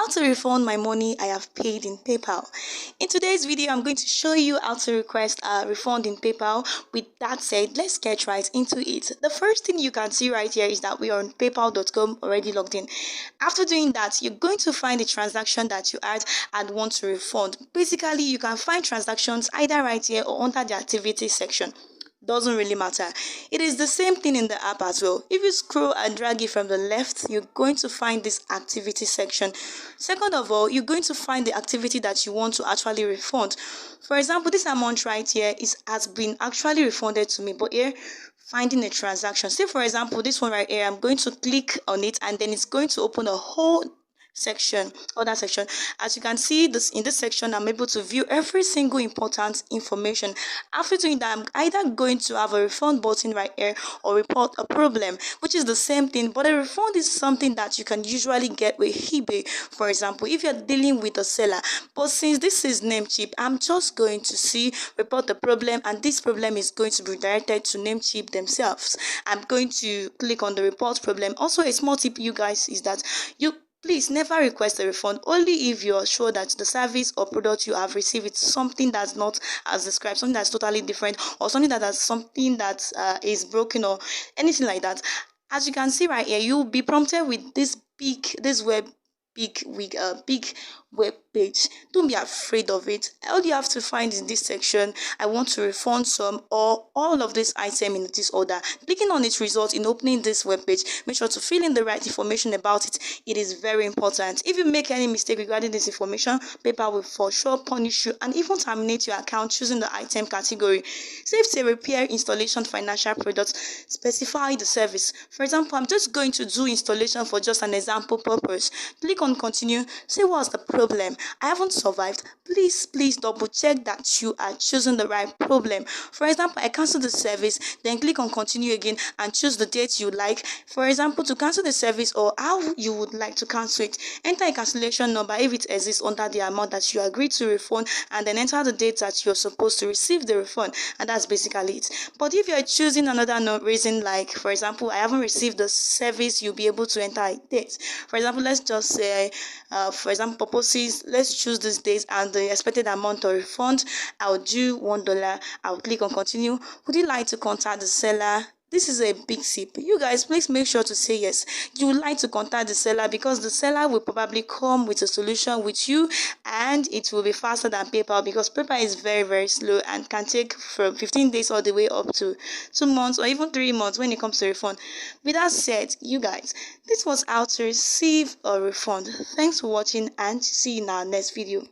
how to refund my money I have paid in PayPal. In today's video, I'm going to show you how to request a refund in PayPal. With that said, let's get right into it. The first thing you can see right here is that we are on paypal.com already logged in. After doing that, you're going to find the transaction that you had and want to refund. Basically, you can find transactions either right here or under the activity section. Doesn't really matter. It is the same thing in the app as well. If you scroll and drag it from the left, you're going to find this activity section. Second of all, you're going to find the activity that you want to actually refund. For example, this amount right here has been actually refunded to me, but here finding a transaction. Say for example, this one right here, I'm going to click on it and then it's going to open a whole other section. As you can see, in this section, I'm able to view every single important information. After doing that, I'm either going to have a refund button right here or report a problem, which is the same thing, but a refund is something that you can usually get with eBay. For example, if you're dealing with a seller, but since this is Namecheap, I'm just going to see report the problem, and this problem is going to be directed to Namecheap themselves. I'm going to click on the report problem. Also, a small tip, you guys, is that please never request a refund only if you're sure that the service or product you have received is something that's not as described, something that's totally different, or something that has something that is broken or anything like that. As you can see right here, you'll be prompted with this big web page. Don't be afraid of it. All you have to find in this section, I want to refund some or all of this item in this order. Clicking on its results in opening this web page, make sure to fill in the right information about it. It is very important. If you make any mistake regarding this information, PayPal will for sure punish you and even terminate your account choosing the item category. Say if it's a repair, installation, financial product, specify the service. For example, I'm just going to do installation for just an example purpose. Click on continue. Say what's the problem. I haven't survived. Please double check that you are choosing the right problem. For example, I cancel the service, then click on continue again and choose the date you like. For example, to cancel the service or how you would like to cancel it, enter a cancellation number if it exists under the amount that you agreed to refund, and then enter the date that you're supposed to receive the refund, and that's basically it. But if you're choosing another reason, like for example, I haven't received the service, you'll be able to enter a date. For example, let's just say for example purposes, let's choose this date and the expected amount of refund. I'll do $1. I'll click on continue. Would you like to contact the seller? This is a big tip. You guys, please make sure to say yes. You would like to contact the seller because the seller will probably come with a solution with you, and it will be faster than PayPal because PayPal is very slow and can take from 15 days all the way up to 2 months or even 3 months when it comes to refund. With that said, you guys, this was how to receive a refund. Thanks for watching and see you in our next video.